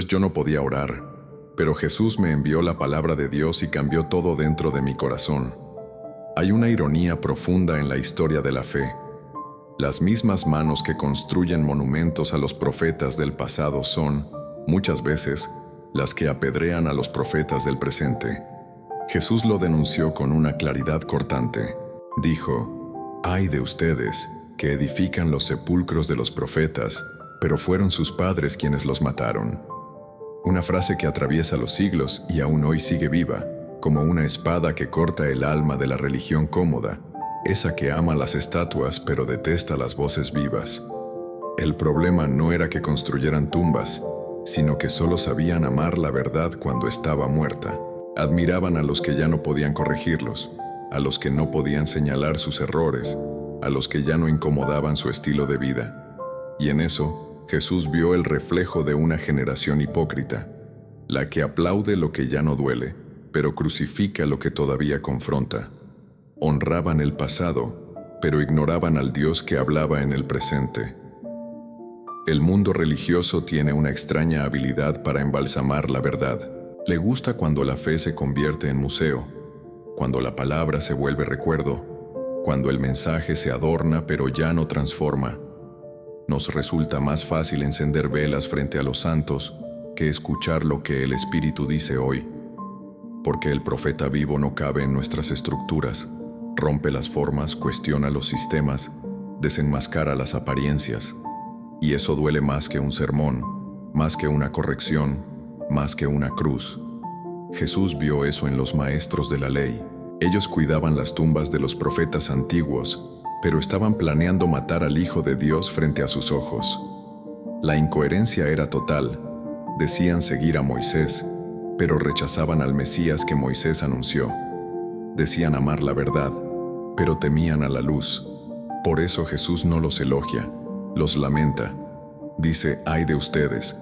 Yo no podía orar, pero Jesús me envió la palabra de Dios y cambió todo dentro de mi corazón. Hay una ironía profunda en la historia de la fe. Las mismas manos que construyen monumentos a los profetas del pasado son, muchas veces, las que apedrean a los profetas del presente. Jesús lo denunció con una claridad cortante. Dijo: «Ay de ustedes, que edifican los sepulcros de los profetas, pero fueron sus padres quienes los mataron». Una frase que atraviesa los siglos y aún hoy sigue viva, como una espada que corta el alma de la religión cómoda, esa que ama las estatuas pero detesta las voces vivas. El problema no era que construyeran tumbas, sino que solo sabían amar la verdad cuando estaba muerta. Admiraban a los que ya no podían corregirlos, a los que no podían señalar sus errores, a los que ya no incomodaban su estilo de vida. Y en eso, Jesús vio el reflejo de una generación hipócrita, la que aplaude lo que ya no duele, pero crucifica lo que todavía confronta. Honraban el pasado, pero ignoraban al Dios que hablaba en el presente. El mundo religioso tiene una extraña habilidad para embalsamar la verdad. Le gusta cuando la fe se convierte en museo, cuando la palabra se vuelve recuerdo, cuando el mensaje se adorna pero ya no transforma. Nos resulta más fácil encender velas frente a los santos que escuchar lo que el Espíritu dice hoy, porque el profeta vivo no cabe en nuestras estructuras, rompe las formas, cuestiona los sistemas, desenmascara las apariencias, y eso duele más que un sermón, más que una corrección, más que una cruz. Jesús vio eso en los maestros de la ley. Ellos cuidaban las tumbas de los profetas antiguos, pero estaban planeando matar al Hijo de Dios frente a sus ojos. La incoherencia era total. Decían seguir a Moisés, pero rechazaban al Mesías que Moisés anunció. Decían amar la verdad, pero temían a la luz. Por eso Jesús no los elogia, los lamenta. Dice: «Ay de ustedes»,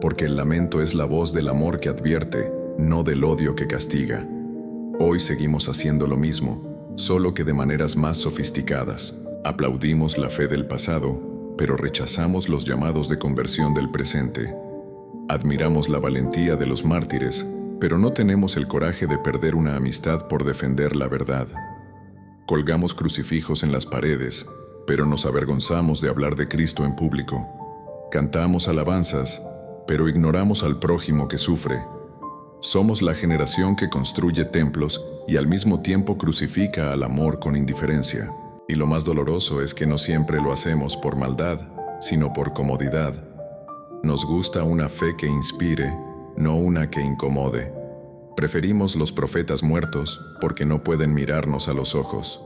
porque el lamento es la voz del amor que advierte, no del odio que castiga. Hoy seguimos haciendo lo mismo, solo que de maneras más sofisticadas. Aplaudimos la fe del pasado, pero rechazamos los llamados de conversión del presente. Admiramos la valentía de los mártires, pero no tenemos el coraje de perder una amistad por defender la verdad. Colgamos crucifijos en las paredes, pero nos avergonzamos de hablar de Cristo en público. Cantamos alabanzas, pero ignoramos al prójimo que sufre. Somos la generación que construye templos y al mismo tiempo crucifica al amor con indiferencia. Y lo más doloroso es que no siempre lo hacemos por maldad, sino por comodidad. Nos gusta una fe que inspire, no una que incomode. Preferimos los profetas muertos porque no pueden mirarnos a los ojos,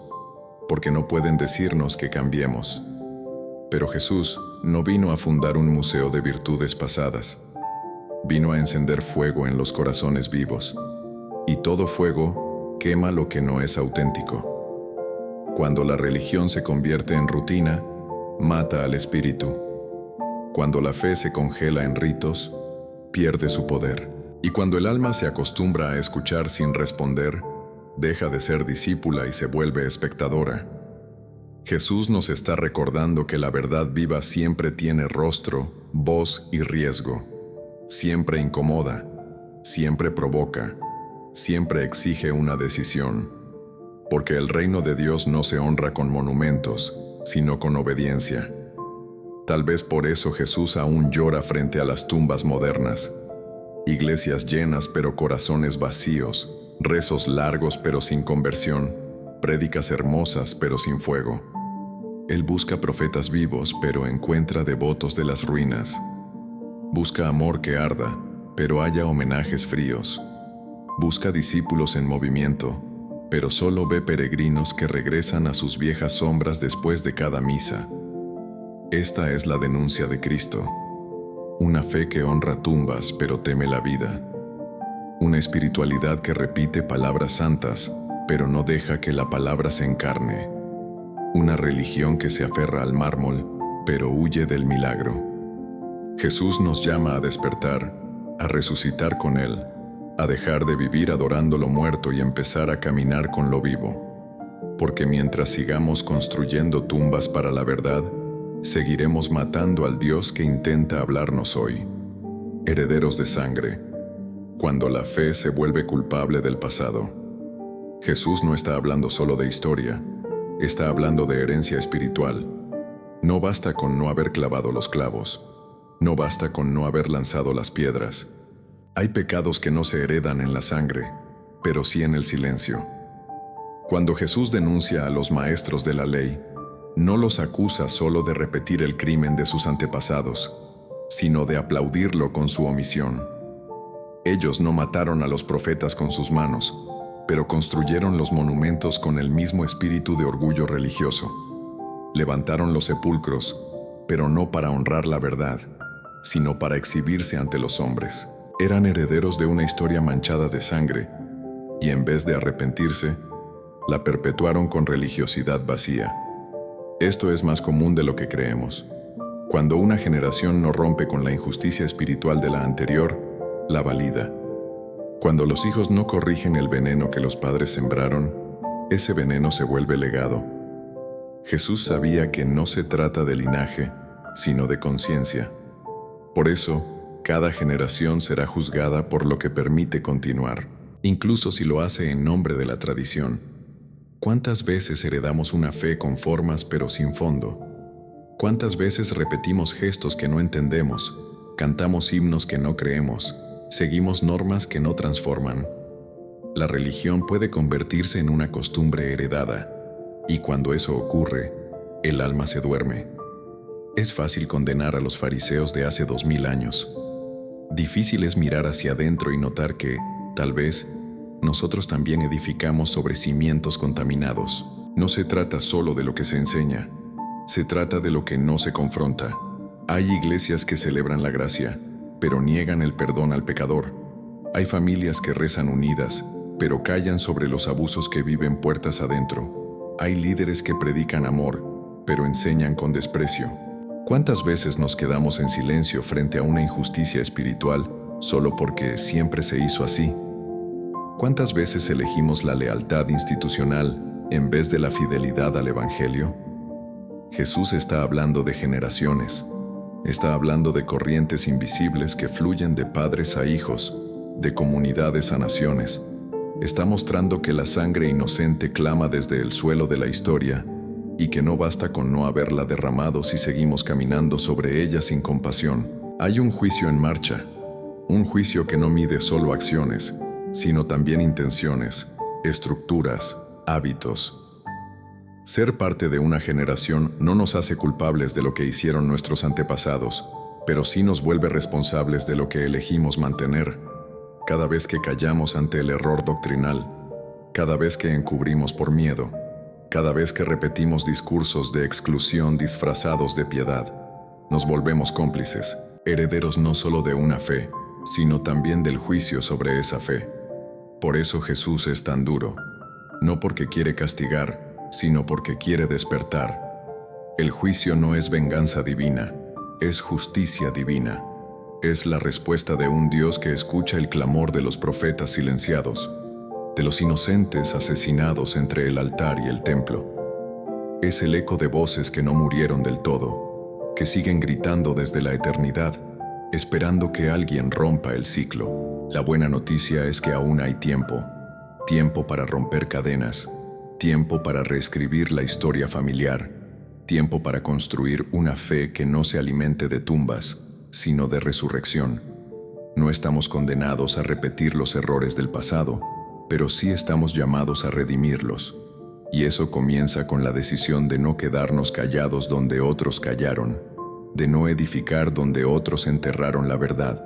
porque no pueden decirnos que cambiemos. Pero Jesús no vino a fundar un museo de virtudes pasadas. Vino a encender fuego en los corazones vivos. Y todo fuego quema lo que no es auténtico. Cuando la religión se convierte en rutina, mata al espíritu. Cuando la fe se congela en ritos, pierde su poder. Y cuando el alma se acostumbra a escuchar sin responder, deja de ser discípula y se vuelve espectadora. Jesús nos está recordando que la verdad viva siempre tiene rostro, voz y riesgo. Siempre incomoda, siempre provoca, siempre exige una decisión. Porque el reino de Dios no se honra con monumentos, sino con obediencia. Tal vez por eso Jesús aún llora frente a las tumbas modernas. Iglesias llenas pero corazones vacíos, rezos largos pero sin conversión, prédicas hermosas pero sin fuego. Él busca profetas vivos pero encuentra devotos de las ruinas. Busca amor que arda, pero haya homenajes fríos. Busca discípulos en movimiento, pero solo ve peregrinos que regresan a sus viejas sombras después de cada misa. Esta es la denuncia de Cristo. Una fe que honra tumbas pero teme la vida. Una espiritualidad que repite palabras santas, pero no deja que la palabra se encarne. Una religión que se aferra al mármol, pero huye del milagro. Jesús nos llama a despertar, a resucitar con Él, a dejar de vivir adorando lo muerto y empezar a caminar con lo vivo. Porque mientras sigamos construyendo tumbas para la verdad, seguiremos matando al Dios que intenta hablarnos hoy. Herederos de sangre. Cuando la fe se vuelve culpable del pasado. Jesús no está hablando solo de historia, está hablando de herencia espiritual. No basta con no haber clavado los clavos, no basta con no haber lanzado las piedras. Hay pecados que no se heredan en la sangre, pero sí en el silencio. Cuando Jesús denuncia a los maestros de la ley, no los acusa solo de repetir el crimen de sus antepasados, sino de aplaudirlo con su omisión. Ellos no mataron a los profetas con sus manos, pero construyeron los monumentos con el mismo espíritu de orgullo religioso. Levantaron los sepulcros, pero no para honrar la verdad, sino para exhibirse ante los hombres. Eran herederos de una historia manchada de sangre, y en vez de arrepentirse, la perpetuaron con religiosidad vacía. Esto es más común de lo que creemos. Cuando una generación no rompe con la injusticia espiritual de la anterior, la valida. Cuando los hijos no corrigen el veneno que los padres sembraron, ese veneno se vuelve legado. Jesús sabía que no se trata de linaje, sino de conciencia. Por eso, cada generación será juzgada por lo que permite continuar, incluso si lo hace en nombre de la tradición. ¿Cuántas veces heredamos una fe con formas pero sin fondo? ¿Cuántas veces repetimos gestos que no entendemos, cantamos himnos que no creemos, seguimos normas que no transforman? La religión puede convertirse en una costumbre heredada, y cuando eso ocurre, el alma se duerme. Es fácil condenar a los fariseos de hace 2000 años. Difícil es mirar hacia adentro y notar que, tal vez, nosotros también edificamos sobre cimientos contaminados. No se trata solo de lo que se enseña, se trata de lo que no se confronta. Hay iglesias que celebran la gracia, pero niegan el perdón al pecador. Hay familias que rezan unidas, pero callan sobre los abusos que viven puertas adentro. Hay líderes que predican amor, pero enseñan con desprecio. ¿Cuántas veces nos quedamos en silencio frente a una injusticia espiritual solo porque siempre se hizo así? ¿Cuántas veces elegimos la lealtad institucional en vez de la fidelidad al Evangelio? Jesús está hablando de generaciones. Está hablando de corrientes invisibles que fluyen de padres a hijos, de comunidades a naciones. Está mostrando que la sangre inocente clama desde el suelo de la historia y que no basta con no haberla derramado si seguimos caminando sobre ella sin compasión. Hay un juicio en marcha, un juicio que no mide solo acciones, sino también intenciones, estructuras, hábitos. Ser parte de una generación no nos hace culpables de lo que hicieron nuestros antepasados, pero sí nos vuelve responsables de lo que elegimos mantener. Cada vez que callamos ante el error doctrinal, cada vez que encubrimos por miedo, cada vez que repetimos discursos de exclusión disfrazados de piedad, nos volvemos cómplices, herederos no solo de una fe, sino también del juicio sobre esa fe. Por eso Jesús es tan duro, no porque quiere castigar, sino porque quiere despertar. El juicio no es venganza divina, es justicia divina. Es la respuesta de un Dios que escucha el clamor de los profetas silenciados, de los inocentes asesinados entre el altar y el templo. Es el eco de voces que no murieron del todo, que siguen gritando desde la eternidad, esperando que alguien rompa el ciclo. La buena noticia es que aún hay tiempo, tiempo para romper cadenas, tiempo para reescribir la historia familiar, tiempo para construir una fe que no se alimente de tumbas, sino de resurrección. No estamos condenados a repetir los errores del pasado, pero sí estamos llamados a redimirlos. Y eso comienza con la decisión de no quedarnos callados donde otros callaron, de no edificar donde otros enterraron la verdad.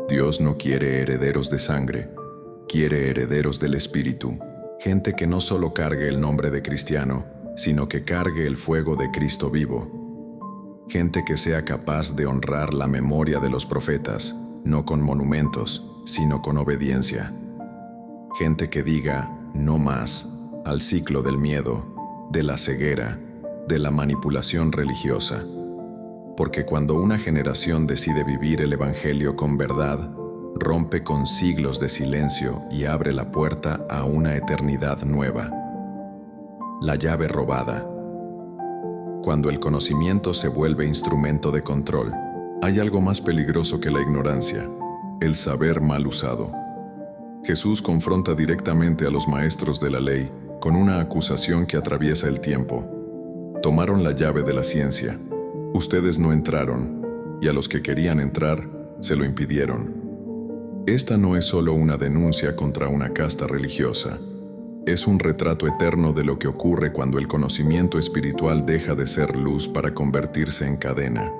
Dios no quiere herederos de sangre, quiere herederos del Espíritu, gente que no solo cargue el nombre de cristiano, sino que cargue el fuego de Cristo vivo. Gente que sea capaz de honrar la memoria de los profetas, no con monumentos, sino con obediencia. Gente que diga no más al ciclo del miedo, de la ceguera, de la manipulación religiosa. Porque cuando una generación decide vivir el Evangelio con verdad, rompe con siglos de silencio y abre la puerta a una eternidad nueva. La llave robada. Cuando el conocimiento se vuelve instrumento de control, Hay algo más peligroso que la ignorancia, el saber mal usado. Jesús confronta directamente a los maestros de la ley con una acusación que atraviesa el tiempo. Tomaron la llave de la ciencia. Ustedes no entraron, y a los que querían entrar, se lo impidieron. Esta no es solo una denuncia contra una casta religiosa. Es un retrato eterno de lo que ocurre cuando el conocimiento espiritual deja de ser luz para convertirse en cadena.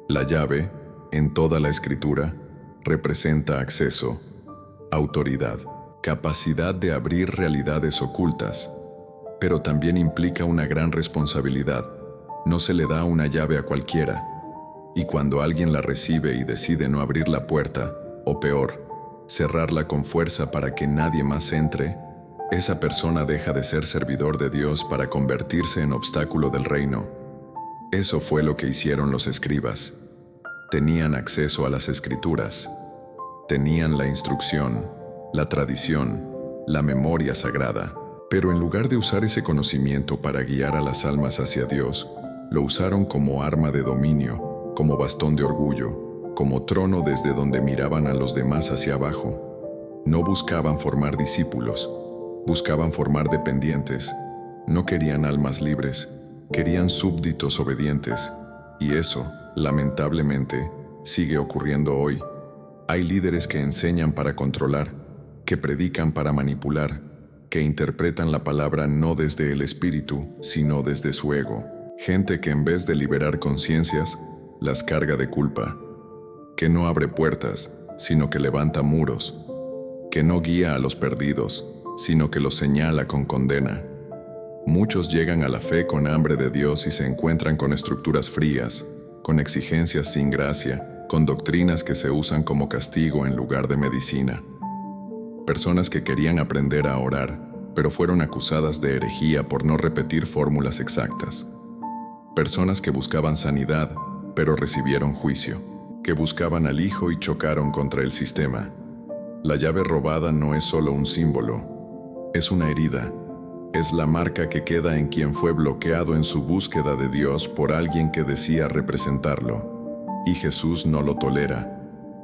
La llave, en toda la Escritura, representa acceso, autoridad, capacidad de abrir realidades ocultas, pero también implica una gran responsabilidad. No se le da una llave a cualquiera, y cuando alguien la recibe y decide no abrir la puerta, o peor, cerrarla con fuerza para que nadie más entre, esa persona deja de ser servidor de Dios para convertirse en obstáculo del reino. Eso fue lo que hicieron los escribas. Tenían acceso a las Escrituras. Tenían la instrucción, la tradición, la memoria sagrada. Pero en lugar de usar ese conocimiento para guiar a las almas hacia Dios, lo usaron como arma de dominio, como bastón de orgullo, como trono desde donde miraban a los demás hacia abajo. No buscaban formar discípulos, buscaban formar dependientes. No querían almas libres, querían súbditos obedientes. Y eso, lamentablemente, sigue ocurriendo hoy. Hay líderes que enseñan para controlar, que predican para manipular, que interpretan la palabra no desde el espíritu, sino desde su ego. Gente que en vez de liberar conciencias, las carga de culpa. Que no abre puertas, sino que levanta muros. Que no guía a los perdidos, sino que los señala con condena. Muchos llegan a la fe con hambre de Dios y se encuentran con estructuras frías, con exigencias sin gracia, con doctrinas que se usan como castigo en lugar de medicina. Personas que querían aprender a orar, pero fueron acusadas de herejía por no repetir fórmulas exactas. Personas que buscaban sanidad, pero recibieron juicio. Que buscaban al Hijo y chocaron contra el sistema. La llave robada no es solo un símbolo, es una herida. Es la marca que queda en quien fue bloqueado en su búsqueda de Dios por alguien que decía representarlo. Y Jesús no lo tolera,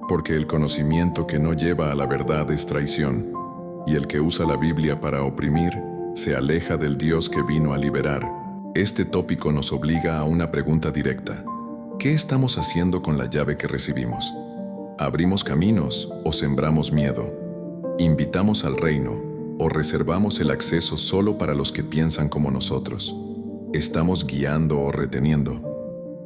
porque el conocimiento que no lleva a la verdad es traición, y el que usa la Biblia para oprimir, se aleja del Dios que vino a liberar. Este tópico nos obliga a una pregunta directa. ¿Qué estamos haciendo con la llave que recibimos? ¿Abrimos caminos o sembramos miedo? ¿Invitamos al reino o reservamos el acceso solo para los que piensan como nosotros? ¿Estamos guiando o reteniendo?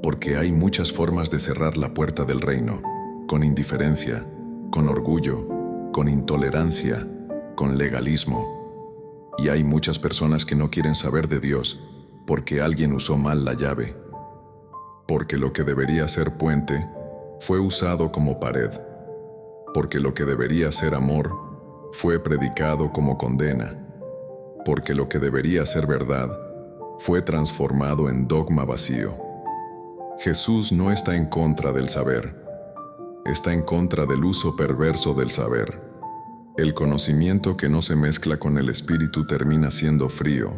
Porque hay muchas formas de cerrar la puerta del reino, con indiferencia, con orgullo, con intolerancia, con legalismo. Y hay muchas personas que no quieren saber de Dios porque alguien usó mal la llave. Porque lo que debería ser puente fue usado como pared. Porque lo que debería ser amor fue predicado como condena. Porque lo que debería ser verdad fue transformado en dogma vacío. Jesús no está en contra del saber, está en contra del uso perverso del saber. El conocimiento que no se mezcla con el espíritu termina siendo frío,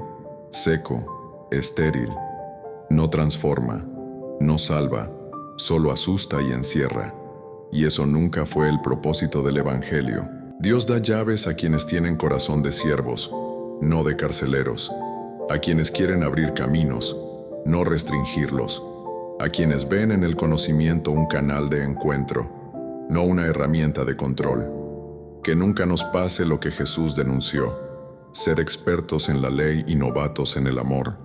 seco, estéril. No transforma, no salva, solo asusta y encierra. Y eso nunca fue el propósito del Evangelio. Dios da llaves a quienes tienen corazón de siervos, no de carceleros. A quienes quieren abrir caminos, no restringirlos. A quienes ven en el conocimiento un canal de encuentro, no una herramienta de control. Que nunca nos pase lo que Jesús denunció: ser expertos en la ley y novatos en el amor.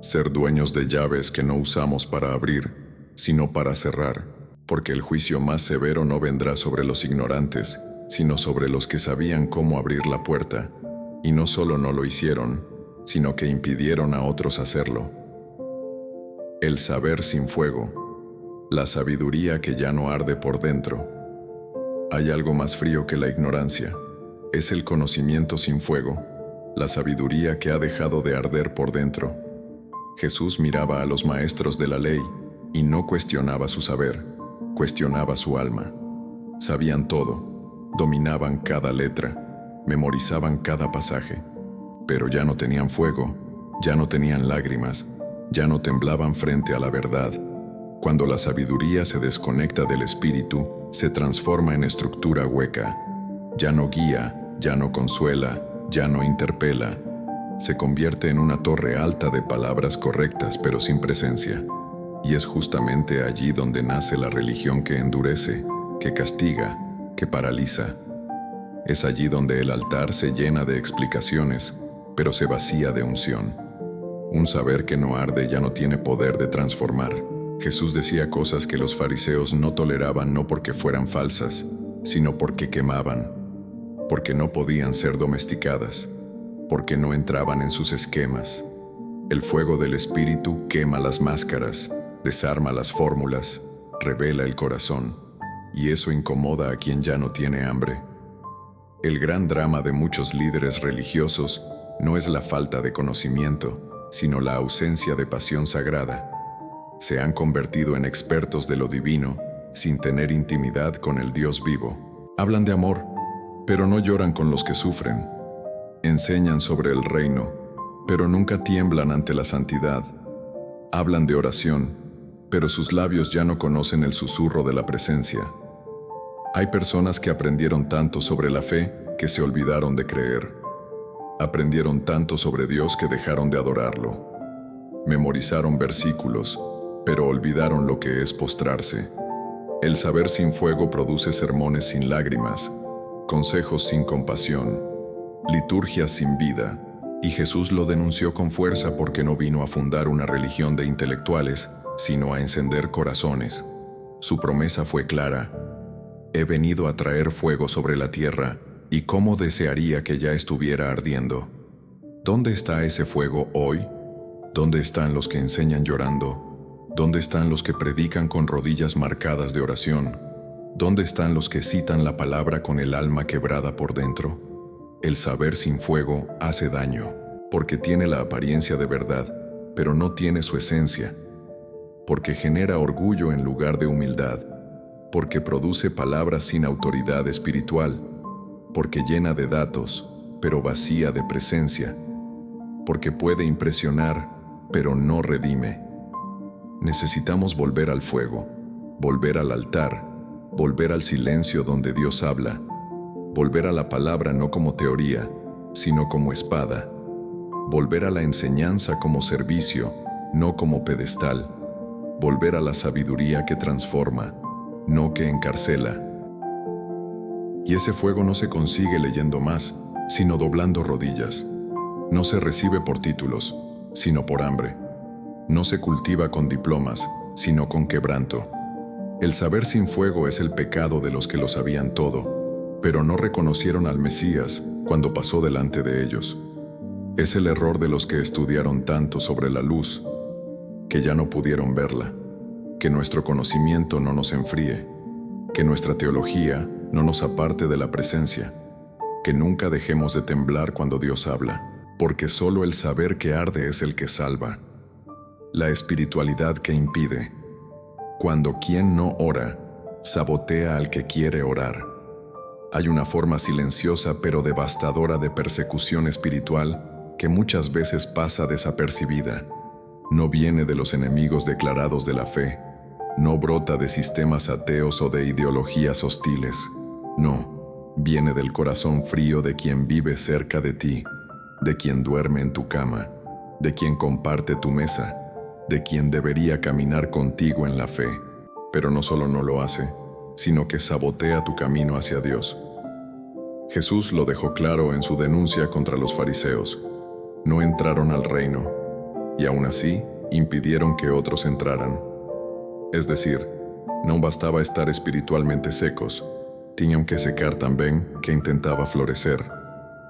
Ser dueños de llaves que no usamos para abrir, sino para cerrar. Porque el juicio más severo no vendrá sobre los ignorantes, sino sobre los que sabían cómo abrir la puerta, y no solo no lo hicieron, sino que impidieron a otros hacerlo. El saber sin fuego, la sabiduría que ya no arde por dentro. Hay algo más frío que la ignorancia, es el conocimiento sin fuego, la sabiduría que ha dejado de arder por dentro. Jesús miraba a los maestros de la ley y no cuestionaba su saber, cuestionaba su alma. Sabían todo, dominaban cada letra, memorizaban cada pasaje, pero ya no tenían fuego, ya no tenían lágrimas, ya no temblaban frente a la verdad. Cuando la sabiduría se desconecta del espíritu, se transforma en estructura hueca. Ya no guía, ya no consuela, ya no interpela. Se convierte en una torre alta de palabras correctas pero sin presencia. Y es justamente allí donde nace la religión que endurece, que castiga, que paraliza. Es allí donde el altar se llena de explicaciones, pero se vacía de unción. Un saber que no arde ya no tiene poder de transformar. Jesús decía cosas que los fariseos no toleraban no porque fueran falsas, sino porque quemaban, porque no podían ser domesticadas, porque no entraban en sus esquemas. El fuego del Espíritu quema las máscaras, desarma las fórmulas, revela el corazón, y eso incomoda a quien ya no tiene hambre. El gran drama de muchos líderes religiosos no es la falta de conocimiento, sino la ausencia de pasión sagrada. Se han convertido en expertos de lo divino, sin tener intimidad con el Dios vivo. Hablan de amor, pero no lloran con los que sufren. Enseñan sobre el reino, pero nunca tiemblan ante la santidad. Hablan de oración, pero sus labios ya no conocen el susurro de la presencia. Hay personas que aprendieron tanto sobre la fe que se olvidaron de creer. Aprendieron tanto sobre Dios que dejaron de adorarlo. Memorizaron versículos, pero olvidaron lo que es postrarse. El saber sin fuego produce sermones sin lágrimas, consejos sin compasión, liturgias sin vida, y Jesús lo denunció con fuerza porque no vino a fundar una religión de intelectuales, sino a encender corazones. Su promesa fue clara: he venido a traer fuego sobre la tierra, y cómo desearía que ya estuviera ardiendo. ¿Dónde está ese fuego hoy? ¿Dónde están los que enseñan llorando? ¿Dónde están los que predican con rodillas marcadas de oración? ¿Dónde están los que citan la palabra con el alma quebrada por dentro? El saber sin fuego hace daño, porque tiene la apariencia de verdad, pero no tiene su esencia, porque genera orgullo en lugar de humildad, porque produce palabras sin autoridad espiritual, porque llena de datos, pero vacía de presencia, porque puede impresionar, pero no redime. Necesitamos volver al fuego, volver al altar, volver al silencio donde Dios habla, volver a la palabra no como teoría, sino como espada, volver a la enseñanza como servicio, no como pedestal, volver a la sabiduría que transforma, no que encarcela. Y ese fuego no se consigue leyendo más, sino doblando rodillas. No se recibe por títulos, sino por hambre. No se cultiva con diplomas, sino con quebranto. El saber sin fuego es el pecado de los que lo sabían todo, pero no reconocieron al Mesías cuando pasó delante de ellos. Es el error de los que estudiaron tanto sobre la luz, que ya no pudieron verla, que nuestro conocimiento no nos enfríe, que nuestra teología no nos aparte de la presencia, que nunca dejemos de temblar cuando Dios habla, porque solo el saber que arde es el que salva. La espiritualidad que impide. Cuando quien no ora, sabotea al que quiere orar. Hay una forma silenciosa pero devastadora de persecución espiritual que muchas veces pasa desapercibida. No viene de los enemigos declarados de la fe, no brota de sistemas ateos o de ideologías hostiles. No, viene del corazón frío de quien vive cerca de ti, de quien duerme en tu cama, de quien comparte tu mesa, de quien debería caminar contigo en la fe, pero no solo no lo hace, sino que sabotea tu camino hacia Dios. Jesús lo dejó claro en su denuncia contra los fariseos. No entraron al reino, y aún así impidieron que otros entraran. Es decir, no bastaba estar espiritualmente secos, tenían que secar también que intentaba florecer.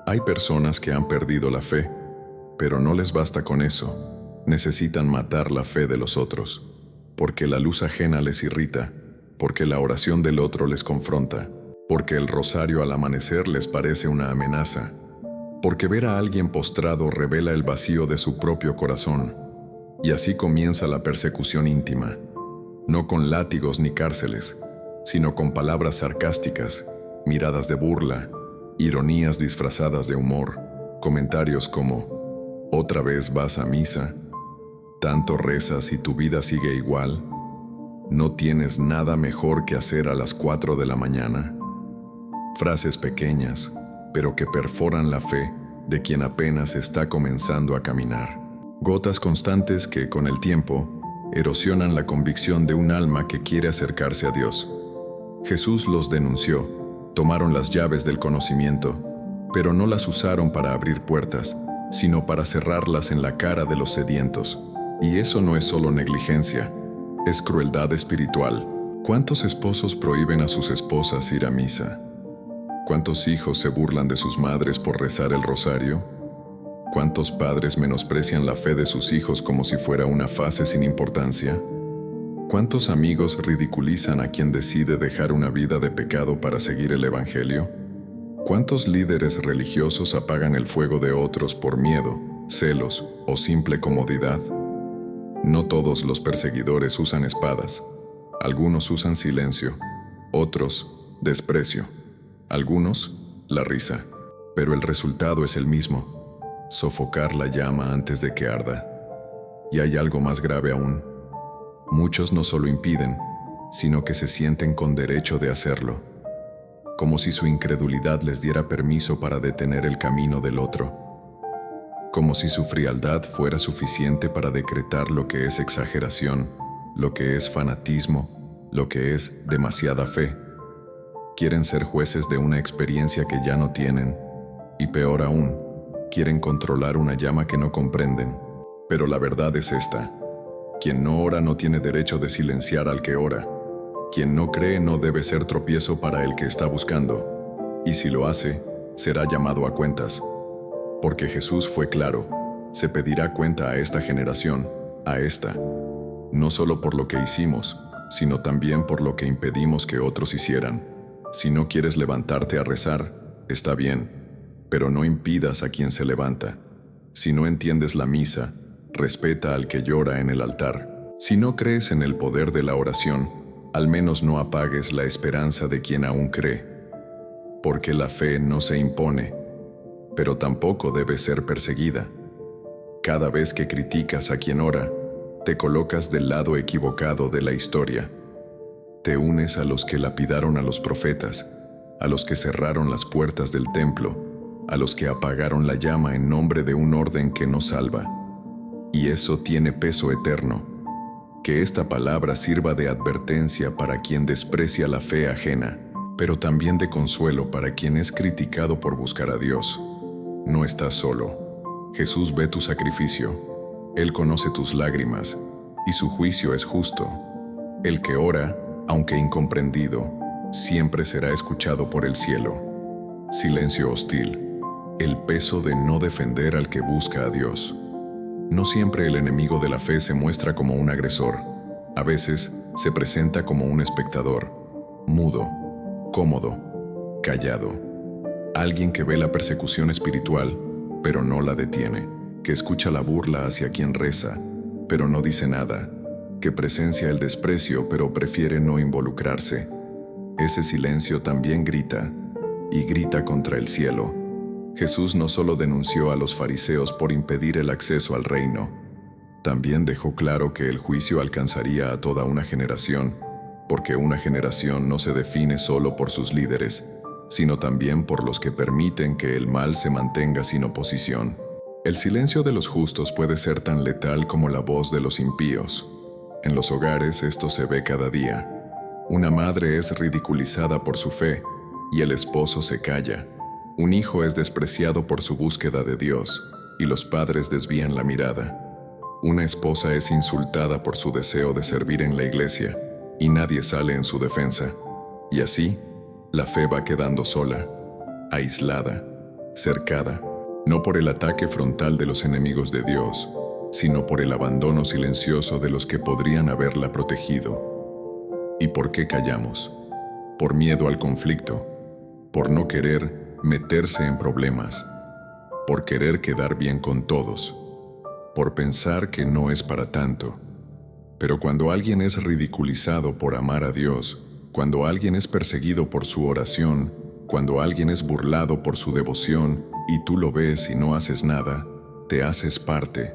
Hay personas que han perdido la fe, pero no les basta con eso. Necesitan matar la fe de los otros, porque la luz ajena les irrita, porque la oración del otro les confronta, porque el rosario al amanecer les parece una amenaza, porque ver a alguien postrado revela el vacío de su propio corazón, y así comienza la persecución íntima, no con látigos ni cárceles, sino con palabras sarcásticas, miradas de burla, ironías disfrazadas de humor, comentarios como: ¿otra vez vas a misa? ¿Tanto rezas y tu vida sigue igual? ¿No tienes nada mejor que hacer a las 4 de la mañana? Frases pequeñas, pero que perforan la fe de quien apenas está comenzando a caminar. Gotas constantes que, con el tiempo, erosionan la convicción de un alma que quiere acercarse a Dios. Jesús los denunció, tomaron las llaves del conocimiento, pero no las usaron para abrir puertas, sino para cerrarlas en la cara de los sedientos. Y eso no es solo negligencia, es crueldad espiritual. ¿Cuántos esposos prohíben a sus esposas ir a misa? ¿Cuántos hijos se burlan de sus madres por rezar el rosario? ¿Cuántos padres menosprecian la fe de sus hijos como si fuera una fase sin importancia? ¿Cuántos amigos ridiculizan a quien decide dejar una vida de pecado para seguir el Evangelio? ¿Cuántos líderes religiosos apagan el fuego de otros por miedo, celos o simple comodidad? No todos los perseguidores usan espadas. Algunos usan silencio, otros, desprecio. Algunos, la risa. Pero el resultado es el mismo: sofocar la llama antes de que arda. Y hay algo más grave aún. Muchos no solo impiden, sino que se sienten con derecho de hacerlo, como si su incredulidad les diera permiso para detener el camino del otro, como si su frialdad fuera suficiente para decretar lo que es exageración, lo que es fanatismo, lo que es demasiada fe. Quieren ser jueces de una experiencia que ya no tienen, y peor aún, quieren controlar una llama que no comprenden. Pero la verdad es esta: quien no ora no tiene derecho de silenciar al que ora. Quien no cree no debe ser tropiezo para el que está buscando. Y si lo hace, será llamado a cuentas. Porque Jesús fue claro: se pedirá cuenta a esta generación, a esta, no solo por lo que hicimos, sino también por lo que impedimos que otros hicieran. Si no quieres levantarte a rezar, está bien, pero no impidas a quien se levanta. Si no entiendes la misa, respeta al que llora en el altar. Si no crees en el poder de la oración, al menos no apagues la esperanza de quien aún cree. Porque la fe no se impone, pero tampoco debe ser perseguida. Cada vez que criticas a quien ora, te colocas del lado equivocado de la historia. Te unes a los que lapidaron a los profetas, a los que cerraron las puertas del templo, a los que apagaron la llama en nombre de un orden que no salva. Y eso tiene peso eterno. Que esta palabra sirva de advertencia para quien desprecia la fe ajena, pero también de consuelo para quien es criticado por buscar a Dios. No estás solo. Jesús ve tu sacrificio. Él conoce tus lágrimas, y su juicio es justo. El que ora, aunque incomprendido, siempre será escuchado por el cielo. Silencio hostil. El peso de no defender al que busca a Dios. No siempre el enemigo de la fe se muestra como un agresor. A veces se presenta como un espectador, mudo, cómodo, callado. Alguien que ve la persecución espiritual, pero no la detiene. Que escucha la burla hacia quien reza, pero no dice nada. Que presencia el desprecio, pero prefiere no involucrarse. Ese silencio también grita, y grita contra el cielo. Jesús no solo denunció a los fariseos por impedir el acceso al reino, también dejó claro que el juicio alcanzaría a toda una generación, porque una generación no se define solo por sus líderes, sino también por los que permiten que el mal se mantenga sin oposición. El silencio de los justos puede ser tan letal como la voz de los impíos. En los hogares esto se ve cada día. Una madre es ridiculizada por su fe, y el esposo se calla. Un hijo es despreciado por su búsqueda de Dios, y los padres desvían la mirada. Una esposa es insultada por su deseo de servir en la iglesia, y nadie sale en su defensa. Y así, la fe va quedando sola, aislada, cercada, no por el ataque frontal de los enemigos de Dios, sino por el abandono silencioso de los que podrían haberla protegido. ¿Y por qué callamos? Por miedo al conflicto, por no querer meterse en problemas, por querer quedar bien con todos, por pensar que no es para tanto. Pero cuando alguien es ridiculizado por amar a Dios, cuando alguien es perseguido por su oración, cuando alguien es burlado por su devoción y tú lo ves y no haces nada, te haces parte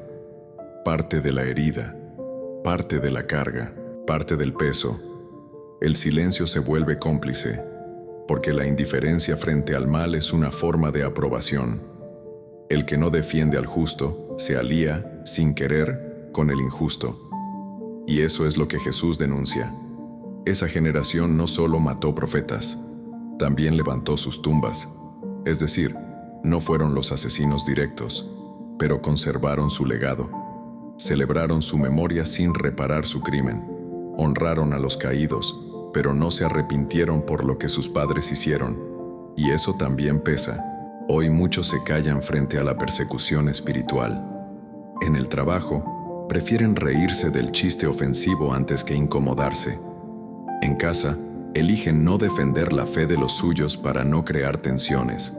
de la herida, parte de la carga. parte del peso. El silencio se vuelve cómplice, porque la indiferencia frente al mal es una forma de aprobación. El que no defiende al justo se alía, sin querer, con el injusto. Y eso es lo que Jesús denuncia. Esa generación no solo mató profetas, también levantó sus tumbas. Es decir, no fueron los asesinos directos, pero conservaron su legado. Celebraron su memoria sin reparar su crimen. Honraron a los caídos, pero no se arrepintieron por lo que sus padres hicieron. Y eso también pesa. Hoy muchos se callan frente a la persecución espiritual. En el trabajo, prefieren reírse del chiste ofensivo antes que incomodarse. En casa, eligen no defender la fe de los suyos para no crear tensiones.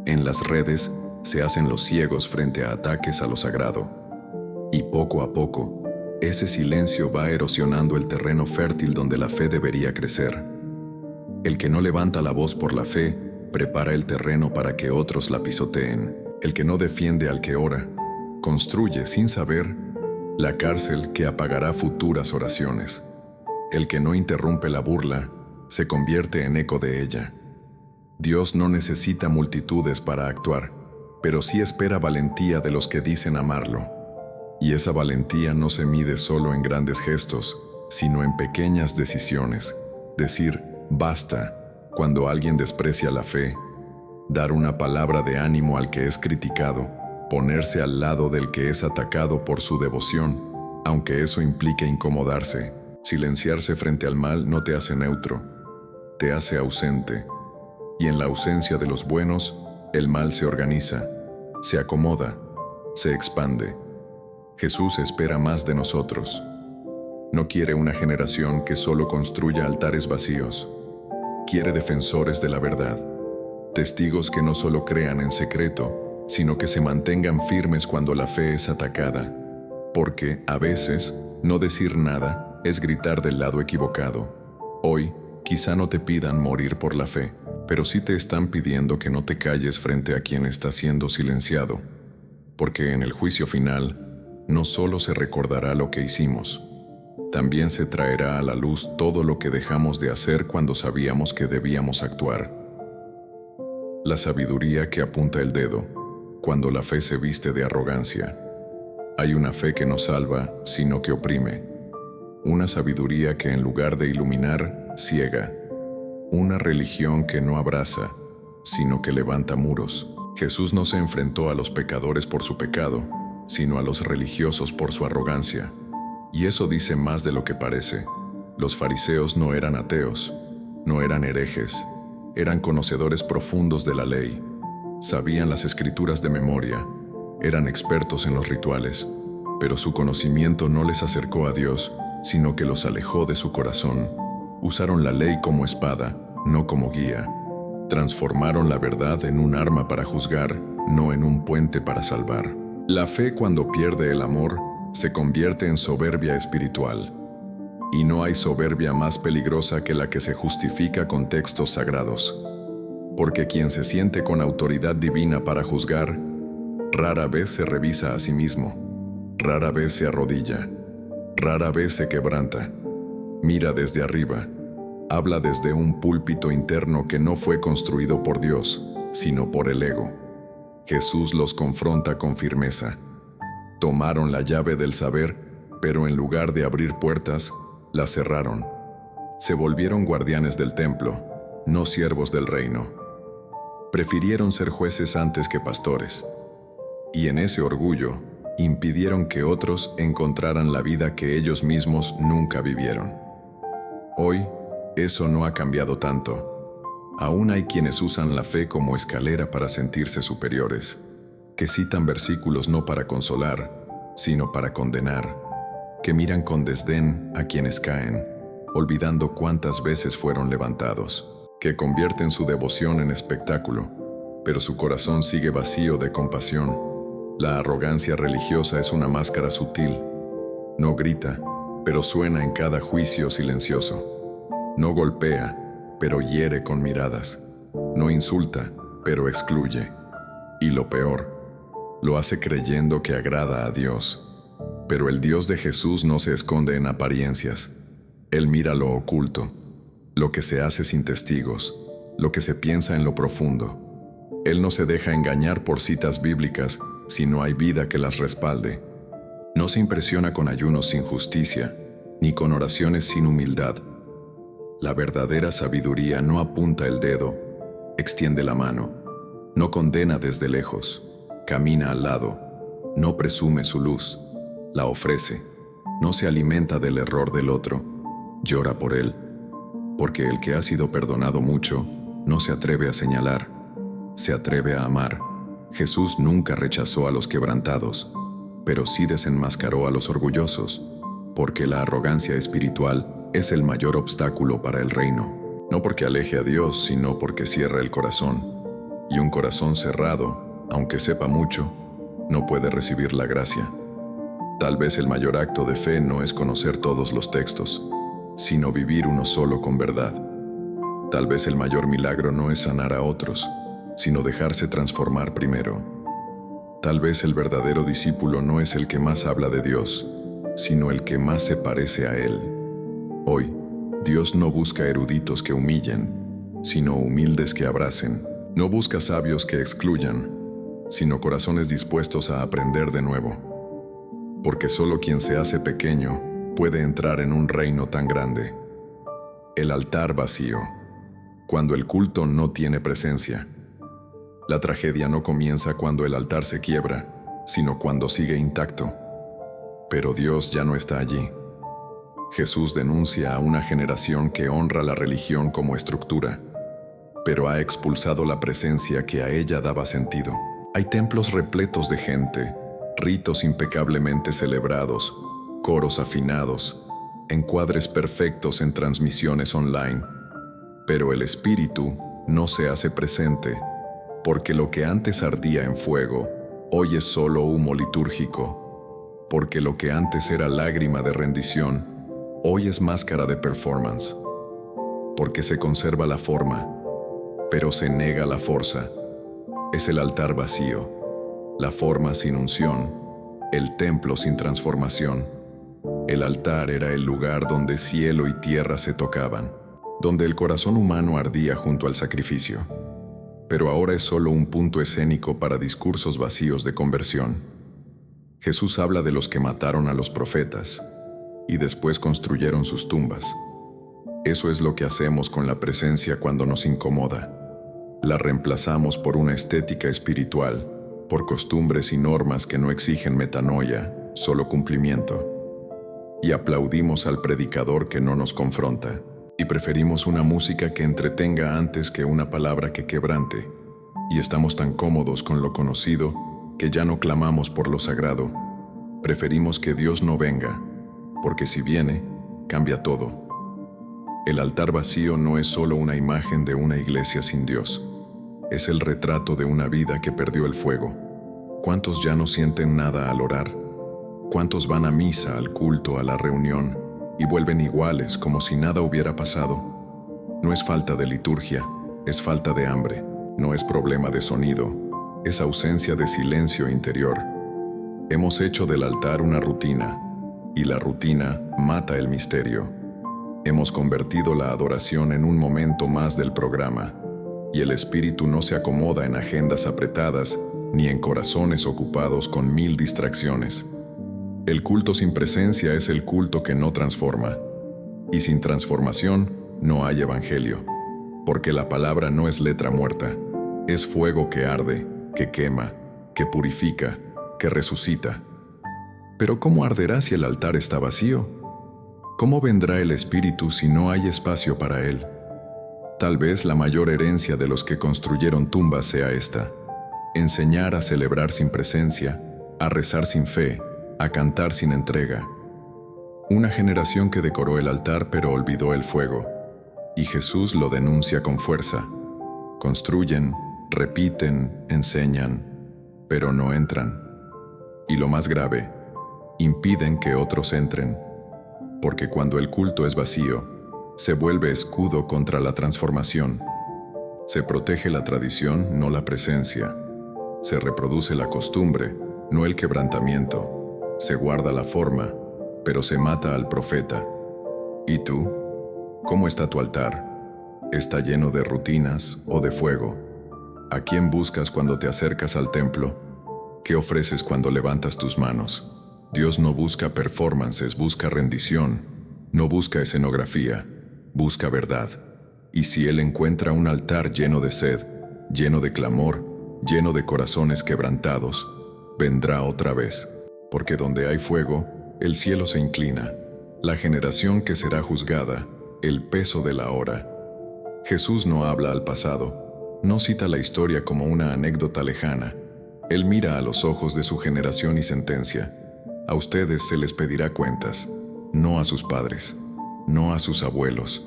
En las redes, se hacen los ciegos frente a ataques a lo sagrado. Y poco a poco, ese silencio va erosionando el terreno fértil donde la fe debería crecer. El que no levanta la voz por la fe, prepara el terreno para que otros la pisoteen. El que no defiende al que ora, construye sin saber la cárcel que apagará futuras oraciones. El que no interrumpe la burla, se convierte en eco de ella. Dios no necesita multitudes para actuar, pero sí espera valentía de los que dicen amarlo. Y esa valentía no se mide solo en grandes gestos, sino en pequeñas decisiones. Decir, basta, cuando alguien desprecia la fe, dar una palabra de ánimo al que es criticado, ponerse al lado del que es atacado por su devoción, aunque eso implique incomodarse. Silenciarse frente al mal no te hace neutro, te hace ausente. Y en la ausencia de los buenos, el mal se organiza, se acomoda, se expande. Jesús espera más de nosotros. No quiere una generación que solo construya altares vacíos. Quiere defensores de la verdad, testigos que no solo crean en secreto, sino que se mantengan firmes cuando la fe es atacada. Porque, a veces, no decir nada es gritar del lado equivocado. Hoy, quizá no te pidan morir por la fe, pero sí te están pidiendo que no te calles frente a quien está siendo silenciado. Porque en el juicio final, no solo se recordará lo que hicimos, también se traerá a la luz todo lo que dejamos de hacer cuando sabíamos que debíamos actuar. La sabiduría que apunta el dedo, cuando la fe se viste de arrogancia. Hay una fe que no salva, sino que oprime. Una sabiduría que en lugar de iluminar, ciega. Una religión que no abraza, sino que levanta muros. Jesús no se enfrentó a los pecadores por su pecado, sino a los religiosos por su arrogancia. Y eso dice más de lo que parece. Los fariseos no eran ateos, no eran herejes, eran conocedores profundos de la ley. Sabían las escrituras de memoria, eran expertos en los rituales, pero su conocimiento no les acercó a Dios, sino que los alejó de su corazón. Usaron la ley como espada, no como guía. Transformaron la verdad en un arma para juzgar, no en un puente para salvar. La fe, cuando pierde el amor, se convierte en soberbia espiritual. Y no hay soberbia más peligrosa que la que se justifica con textos sagrados. Porque quien se siente con autoridad divina para juzgar, rara vez se revisa a sí mismo, rara vez se arrodilla, rara vez se quebranta. Mira desde arriba, habla desde un púlpito interno que no fue construido por Dios, sino por el ego. Jesús los confronta con firmeza. Tomaron la llave del saber, pero en lugar de abrir puertas, las cerraron. Se volvieron guardianes del templo, no siervos del reino. Prefirieron ser jueces antes que pastores. Y en ese orgullo, impidieron que otros encontraran la vida que ellos mismos nunca vivieron. Hoy, eso no ha cambiado tanto. Aún hay quienes usan la fe como escalera para sentirse superiores, que citan versículos no para consolar, sino para condenar, que miran con desdén a quienes caen, olvidando cuántas veces fueron levantados, que convierten su devoción en espectáculo, pero su corazón sigue vacío de compasión. La arrogancia religiosa es una máscara sutil. No grita, pero suena en cada juicio silencioso. No golpea, pero hiere con miradas. No insulta, pero excluye. Y lo peor, lo hace creyendo que agrada a Dios. Pero el Dios de Jesús no se esconde en apariencias. Él mira lo oculto, lo que se hace sin testigos, lo que se piensa en lo profundo. Él no se deja engañar por citas bíblicas si no hay vida que las respalde. No se impresiona con ayunos sin justicia, ni con oraciones sin humildad. La verdadera sabiduría no apunta el dedo, extiende la mano, no condena desde lejos, camina al lado, no presume su luz, la ofrece, no se alimenta del error del otro, llora por él, porque el que ha sido perdonado mucho no se atreve a señalar, se atreve a amar. Jesús nunca rechazó a los quebrantados, pero sí desenmascaró a los orgullosos, porque la arrogancia espiritual es el mayor obstáculo para el reino, no porque aleje a Dios, sino porque cierra el corazón, y un corazón cerrado, aunque sepa mucho, no puede recibir la gracia. Tal vez el mayor acto de fe no es conocer todos los textos, sino vivir uno solo con verdad. Tal vez el mayor milagro no es sanar a otros, sino dejarse transformar primero. Tal vez el verdadero discípulo no es el que más habla de Dios, sino el que más se parece a Él. Hoy, Dios no busca eruditos que humillen, sino humildes que abracen. No busca sabios que excluyan, sino corazones dispuestos a aprender de nuevo. Porque solo quien se hace pequeño puede entrar en un reino tan grande. El altar vacío, cuando el culto no tiene presencia. La tragedia no comienza cuando el altar se quiebra, sino cuando sigue intacto. Pero Dios ya no está allí. Jesús denuncia a una generación que honra la religión como estructura, pero ha expulsado la presencia que a ella daba sentido. Hay templos repletos de gente, ritos impecablemente celebrados, coros afinados, encuadres perfectos en transmisiones online, pero el espíritu no se hace presente, porque lo que antes ardía en fuego, hoy es solo humo litúrgico, porque lo que antes era lágrima de rendición, hoy es máscara de performance, porque se conserva la forma, pero se nega la fuerza. Es el altar vacío, la forma sin unción, el templo sin transformación. El altar era el lugar donde cielo y tierra se tocaban, donde el corazón humano ardía junto al sacrificio. Pero ahora es solo un punto escénico para discursos vacíos de conversión. Jesús habla de los que mataron a los profetas y después construyeron sus tumbas. Eso es lo que hacemos con la presencia cuando nos incomoda. La reemplazamos por una estética espiritual, por costumbres y normas que no exigen metanoia, solo cumplimiento. Y aplaudimos al predicador que no nos confronta, y preferimos una música que entretenga antes que una palabra que quebrante, y estamos tan cómodos con lo conocido que ya no clamamos por lo sagrado. Preferimos que Dios no venga, porque si viene, cambia todo. El altar vacío no es solo una imagen de una iglesia sin Dios. Es el retrato de una vida que perdió el fuego. ¿Cuántos ya no sienten nada al orar? ¿Cuántos van a misa, al culto, a la reunión, y vuelven iguales como si nada hubiera pasado? No es falta de liturgia, es falta de hambre. No es problema de sonido, es ausencia de silencio interior. Hemos hecho del altar una rutina, y la rutina mata el misterio. Hemos convertido la adoración en un momento más del programa, y el espíritu no se acomoda en agendas apretadas ni en corazones ocupados con 1000 distracciones. El culto sin presencia es el culto que no transforma, y sin transformación no hay evangelio, porque la palabra no es letra muerta, es fuego que arde, que quema, que purifica, que resucita. Pero ¿cómo arderá si el altar está vacío? ¿Cómo vendrá el Espíritu si no hay espacio para Él? Tal vez la mayor herencia de los que construyeron tumbas sea esta: enseñar a celebrar sin presencia, a rezar sin fe, a cantar sin entrega. Una generación que decoró el altar pero olvidó el fuego, y Jesús lo denuncia con fuerza. Construyen, repiten, enseñan, pero no entran. Y lo más grave, impiden que otros entren. Porque cuando el culto es vacío, se vuelve escudo contra la transformación. Se protege la tradición, no la presencia. Se reproduce la costumbre, no el quebrantamiento. Se guarda la forma, pero se mata al profeta. ¿Y tú? ¿Cómo está tu altar? ¿Está lleno de rutinas o de fuego? ¿A quién buscas cuando te acercas al templo? ¿Qué ofreces cuando levantas tus manos? Dios no busca performances, busca rendición. No busca escenografía, busca verdad. Y si Él encuentra un altar lleno de sed, lleno de clamor, lleno de corazones quebrantados, vendrá otra vez. Porque donde hay fuego, el cielo se inclina. La generación que será juzgada, el peso de la hora. Jesús no habla al pasado, no cita la historia como una anécdota lejana. Él mira a los ojos de su generación y sentencia: a ustedes se les pedirá cuentas, no a sus padres, no a sus abuelos,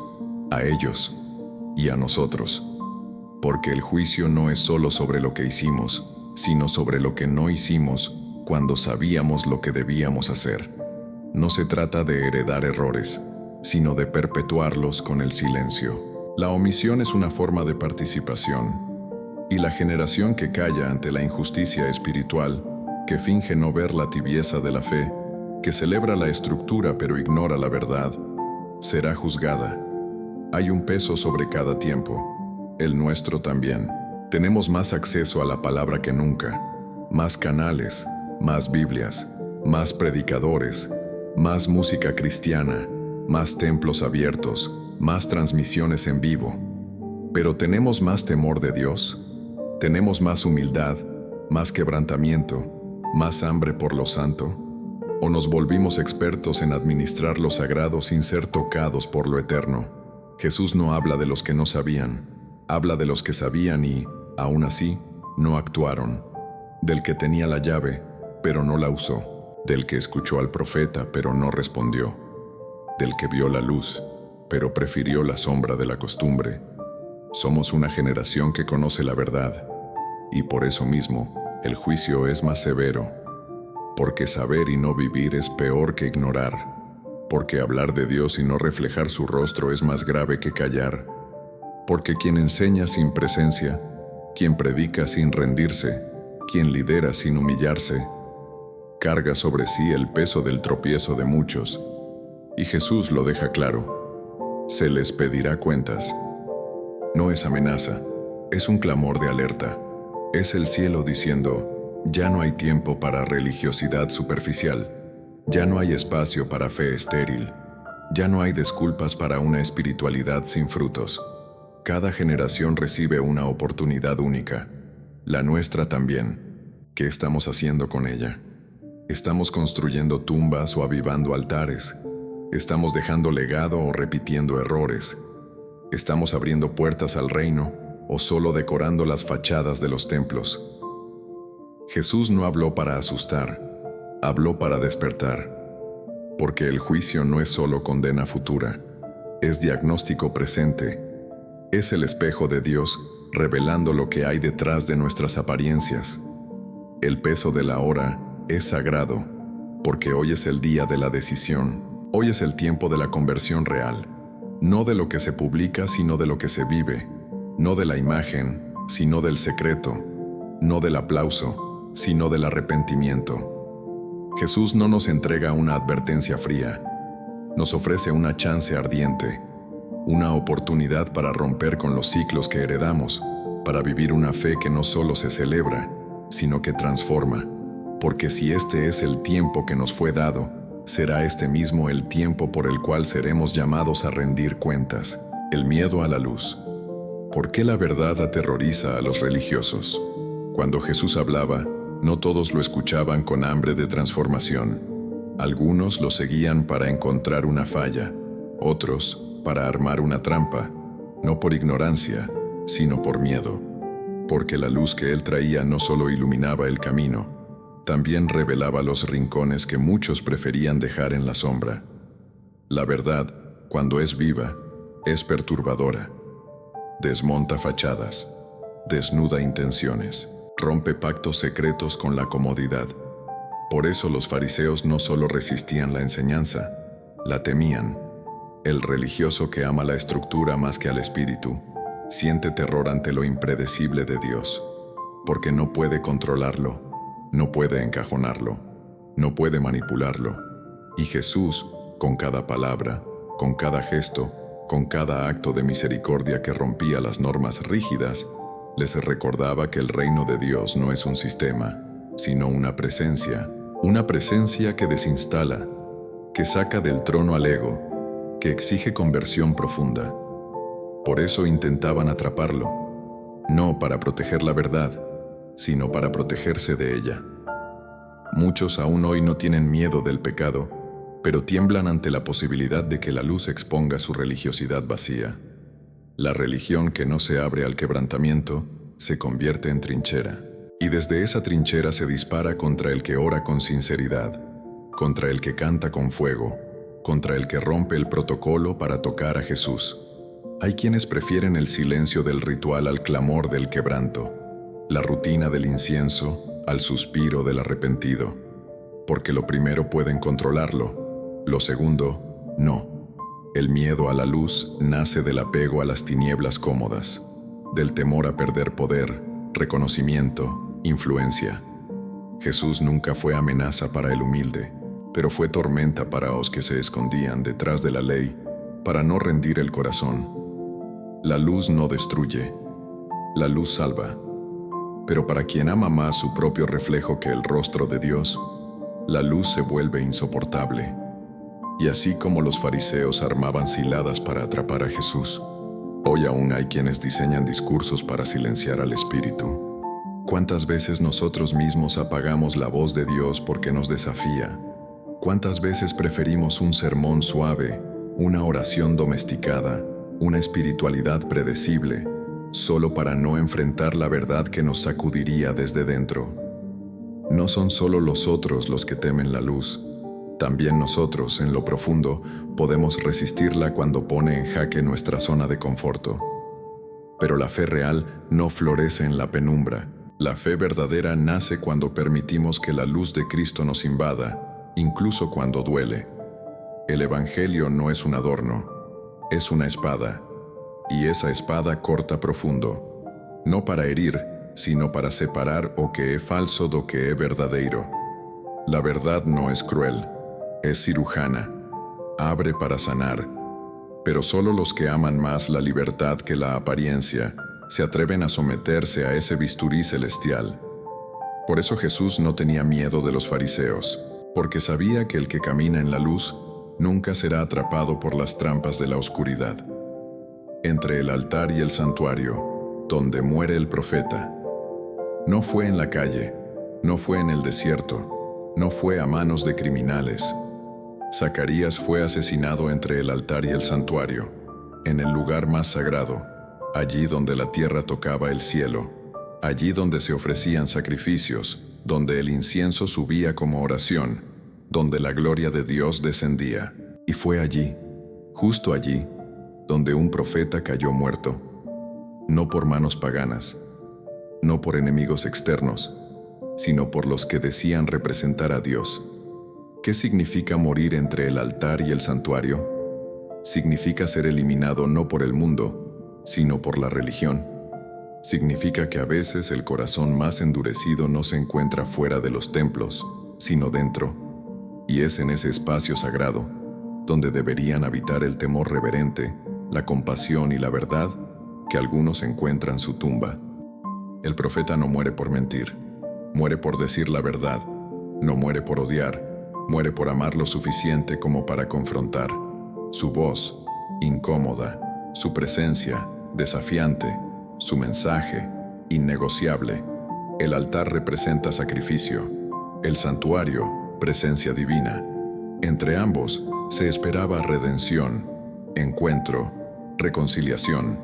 a ellos y a nosotros. Porque el juicio no es solo sobre lo que hicimos, sino sobre lo que no hicimos cuando sabíamos lo que debíamos hacer. No se trata de heredar errores, sino de perpetuarlos con el silencio. La omisión es una forma de participación, y la generación que calla ante la injusticia espiritual, que finge no ver la tibieza de la fe, que celebra la estructura pero ignora la verdad, será juzgada. Hay un peso sobre cada tiempo, el nuestro también. Tenemos más acceso a la palabra que nunca, más canales, más Biblias, más predicadores, más música cristiana, más templos abiertos, más transmisiones en vivo. Pero ¿tenemos más temor de Dios? ¿Tenemos más humildad, más quebrantamiento, más hambre por lo santo? ¿O nos volvimos expertos en administrar lo sagrado sin ser tocados por lo eterno? Jesús no habla de los que no sabían, habla de los que sabían y, aún así, no actuaron. Del que tenía la llave, pero no la usó. Del que escuchó al profeta, pero no respondió. Del que vio la luz, pero prefirió la sombra de la costumbre. Somos una generación que conoce la verdad, y por eso mismo, el juicio es más severo. Porque saber y no vivir es peor que ignorar. Porque hablar de Dios y no reflejar su rostro es más grave que callar. Porque quien enseña sin presencia, quien predica sin rendirse, quien lidera sin humillarse, carga sobre sí el peso del tropiezo de muchos. Y Jesús lo deja claro: se les pedirá cuentas. No es amenaza, es un clamor de alerta. Es el cielo diciendo: ya no hay tiempo para religiosidad superficial, ya no hay espacio para fe estéril, ya no hay disculpas para una espiritualidad sin frutos. Cada generación recibe una oportunidad única, la nuestra también. ¿Qué estamos haciendo con ella? ¿Estamos construyendo tumbas o avivando altares? ¿Estamos dejando legado o repitiendo errores? ¿Estamos abriendo puertas al reino o solo decorando las fachadas de los templos? Jesús no habló para asustar, habló para despertar. Porque el juicio no es solo condena futura, es diagnóstico presente. Es el espejo de Dios revelando lo que hay detrás de nuestras apariencias. El peso de la hora es sagrado, porque hoy es el día de la decisión. Hoy es el tiempo de la conversión real, no de lo que se publica, sino de lo que se vive, no de la imagen, sino del secreto, no del aplauso, sino del arrepentimiento. Jesús no nos entrega una advertencia fría, nos ofrece una chance ardiente, una oportunidad para romper con los ciclos que heredamos, para vivir una fe que no solo se celebra, sino que transforma. Porque si este es el tiempo que nos fue dado, será este mismo el tiempo por el cual seremos llamados a rendir cuentas. El miedo a la luz. ¿Por qué la verdad aterroriza a los religiosos? Cuando Jesús hablaba, no todos lo escuchaban con hambre de transformación. Algunos lo seguían para encontrar una falla, otros para armar una trampa, no por ignorancia, sino por miedo. Porque la luz que él traía no solo iluminaba el camino, también revelaba los rincones que muchos preferían dejar en la sombra. La verdad, cuando es viva, es perturbadora. Desmonta fachadas, desnuda intenciones, rompe pactos secretos con la comodidad. Por eso los fariseos no solo resistían la enseñanza, la temían. El religioso que ama la estructura más que al espíritu, siente terror ante lo impredecible de Dios, porque no puede controlarlo, no puede encajonarlo, no puede manipularlo. Y Jesús, con cada palabra, Con cada gesto, con cada acto de misericordia que rompía las normas rígidas, les recordaba que el reino de Dios no es un sistema, sino una presencia que desinstala, que saca del trono al ego, que exige conversión profunda. Por eso intentaban atraparlo, no para proteger la verdad, sino para protegerse de ella. Muchos aún hoy no tienen miedo del pecado, pero tiemblan ante la posibilidad de que la luz exponga su religiosidad vacía. La religión que no se abre al quebrantamiento se convierte en trinchera, y desde esa trinchera se dispara contra el que ora con sinceridad, contra el que canta con fuego, contra el que rompe el protocolo para tocar a Jesús. Hay quienes prefieren el silencio del ritual al clamor del quebranto, la rutina del incienso al suspiro del arrepentido, porque lo primero pueden controlarlo, lo segundo, no. El miedo a la luz nace del apego a las tinieblas cómodas, del temor a perder poder, reconocimiento, influencia. Jesús nunca fue amenaza para el humilde, pero fue tormenta para los que se escondían detrás de la ley, para no rendir el corazón. La luz no destruye, la luz salva. Pero para quien ama más su propio reflejo que el rostro de Dios, la luz se vuelve insoportable. Y así como los fariseos armaban ciladas para atrapar a Jesús, hoy aún hay quienes diseñan discursos para silenciar al Espíritu. ¿Cuántas veces nosotros mismos apagamos la voz de Dios porque nos desafía? ¿Cuántas veces preferimos un sermón suave, una oración domesticada, una espiritualidad predecible, solo para no enfrentar la verdad que nos sacudiría desde dentro? No son solo los otros los que temen la luz, también nosotros, en lo profundo, podemos resistirla cuando pone en jaque nuestra zona de conforto. Pero la fe real no florece en la penumbra. La fe verdadera nace cuando permitimos que la luz de Cristo nos invada, incluso cuando duele. El Evangelio no es un adorno, es una espada. Y esa espada corta profundo, no para herir, sino para separar o que es falso do que es verdadero. La verdad no es cruel, es cirujana, abre para sanar, pero solo los que aman más la libertad que la apariencia se atreven a someterse a ese bisturí celestial. Por eso Jesús no tenía miedo de los fariseos, porque sabía que el que camina en la luz nunca será atrapado por las trampas de la oscuridad. Entre el altar y el santuario, donde muere el profeta. No fue en la calle, no fue en el desierto, no fue a manos de criminales. Zacarías fue asesinado entre el altar y el santuario, en el lugar más sagrado, allí donde la tierra tocaba el cielo, allí donde se ofrecían sacrificios, donde el incienso subía como oración, donde la gloria de Dios descendía. Y fue allí, justo allí, donde un profeta cayó muerto, no por manos paganas, no por enemigos externos, sino por los que decían representar a Dios. ¿Qué significa morir entre el altar y el santuario? Significa ser eliminado no por el mundo, sino por la religión. Significa que a veces el corazón más endurecido no se encuentra fuera de los templos, sino dentro, y es en ese espacio sagrado, donde deberían habitar el temor reverente, la compasión y la verdad, que algunos encuentran su tumba. El profeta no muere por mentir, muere por decir la verdad, no muere por odiar, muere por amar lo suficiente como para confrontar. Su voz, incómoda, su presencia, desafiante, su mensaje, innegociable. El altar representa sacrificio, el santuario, presencia divina. Entre ambos se esperaba redención, encuentro, reconciliación.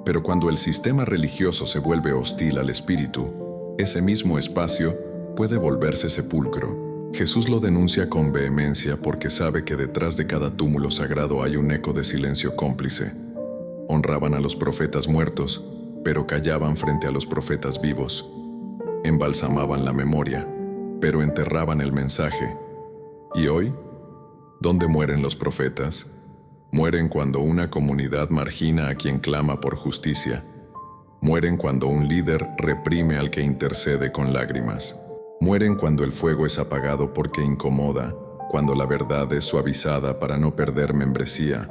Pero cuando el sistema religioso se vuelve hostil al espíritu, ese mismo espacio puede volverse sepulcro. Jesús lo denuncia con vehemencia porque sabe que detrás de cada túmulo sagrado hay un eco de silencio cómplice. Honraban a los profetas muertos, pero callaban frente a los profetas vivos. Embalsamaban la memoria, pero enterraban el mensaje. ¿Y hoy? ¿Dónde mueren los profetas? Mueren cuando una comunidad margina a quien clama por justicia. Mueren cuando un líder reprime al que intercede con lágrimas. Mueren cuando el fuego es apagado porque incomoda, cuando la verdad es suavizada para no perder membresía,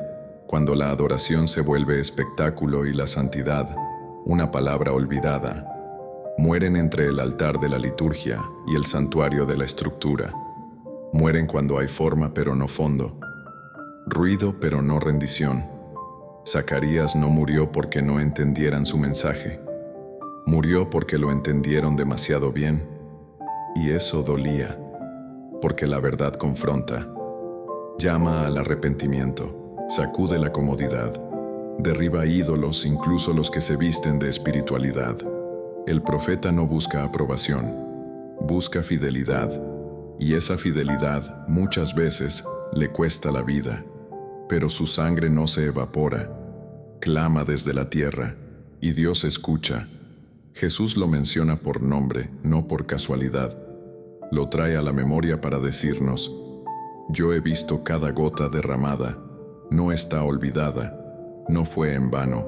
cuando la adoración se vuelve espectáculo y la santidad, una palabra olvidada, mueren entre el altar de la liturgia y el santuario de la estructura. Mueren cuando hay forma pero no fondo, ruido pero no rendición. Zacarías no murió porque no entendieran su mensaje. Murió porque lo entendieron demasiado bien. Y eso dolía, porque la verdad confronta. Llama al arrepentimiento, sacude la comodidad, derriba ídolos, incluso los que se visten de espiritualidad. El profeta no busca aprobación, busca fidelidad, y esa fidelidad muchas veces le cuesta la vida, pero su sangre no se evapora, clama desde la tierra, y Dios escucha. Jesús lo menciona por nombre, no por casualidad. Lo trae a la memoria para decirnos: yo he visto cada gota derramada, no está olvidada, no fue en vano.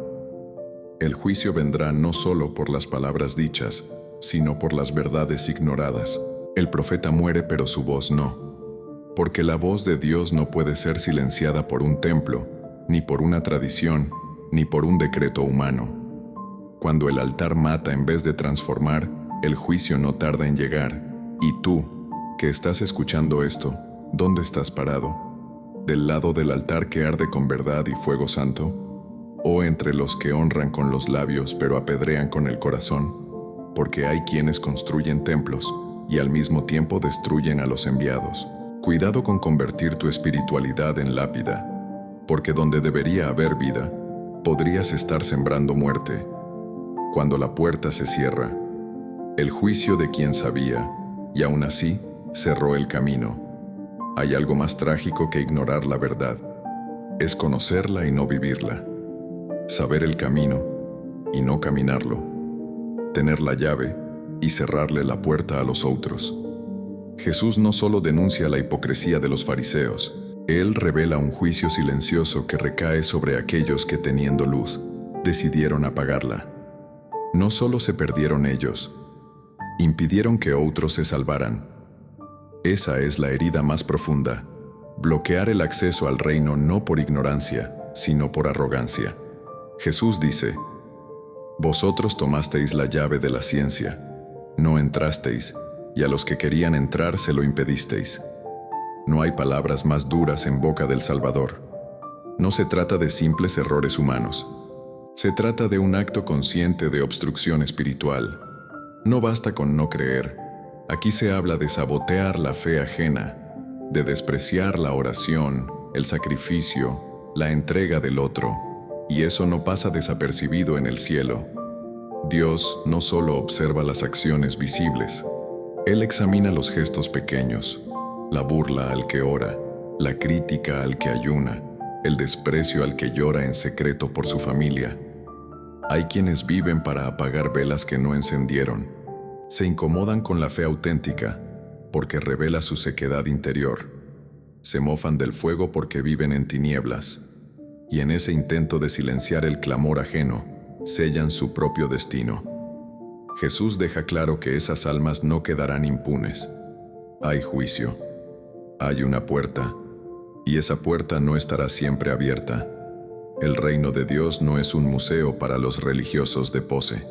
El juicio vendrá no solo por las palabras dichas, sino por las verdades ignoradas. El profeta muere, pero su voz no, porque la voz de Dios no puede ser silenciada por un templo, ni por una tradición, ni por un decreto humano. Cuando el altar mata en vez de transformar, el juicio no tarda en llegar. Y tú, que estás escuchando esto, ¿dónde estás parado? ¿Del lado del altar que arde con verdad y fuego santo? ¿O entre los que honran con los labios pero apedrean con el corazón? Porque hay quienes construyen templos y al mismo tiempo destruyen a los enviados. Cuidado con convertir tu espiritualidad en lápida, porque donde debería haber vida, podrías estar sembrando muerte. Cuando la puerta se cierra, el juicio de quien sabía, y aún así cerró el camino. Hay algo más trágico que ignorar la verdad. Es conocerla y no vivirla. Saber el camino y no caminarlo. Tener la llave y cerrarle la puerta a los otros. Jesús no solo denuncia la hipocresía de los fariseos, Él revela un juicio silencioso que recae sobre aquellos que, teniendo luz, decidieron apagarla. No solo se perdieron ellos, impidieron que otros se salvaran. Esa es la herida más profunda: bloquear el acceso al reino no por ignorancia, sino por arrogancia. Jesús dice: vosotros tomasteis la llave de la ciencia, no entrasteis, y a los que querían entrar se lo impedisteis. No hay palabras más duras en boca del Salvador. No se trata de simples errores humanos. Se trata de un acto consciente de obstrucción espiritual. No basta con no creer. Aquí se habla de sabotear la fe ajena, de despreciar la oración, el sacrificio, la entrega del otro, y eso no pasa desapercibido en el cielo. Dios no solo observa las acciones visibles, Él examina los gestos pequeños, la burla al que ora, la crítica al que ayuna, el desprecio al que llora en secreto por su familia. Hay quienes viven para apagar velas que no encendieron. Se incomodan con la fe auténtica porque revela su sequedad interior. Se mofan del fuego porque viven en tinieblas. Y en ese intento de silenciar el clamor ajeno, sellan su propio destino. Jesús deja claro que esas almas no quedarán impunes. Hay juicio. Hay una puerta. Y esa puerta no estará siempre abierta. El reino de Dios no es un museo para los religiosos de pose.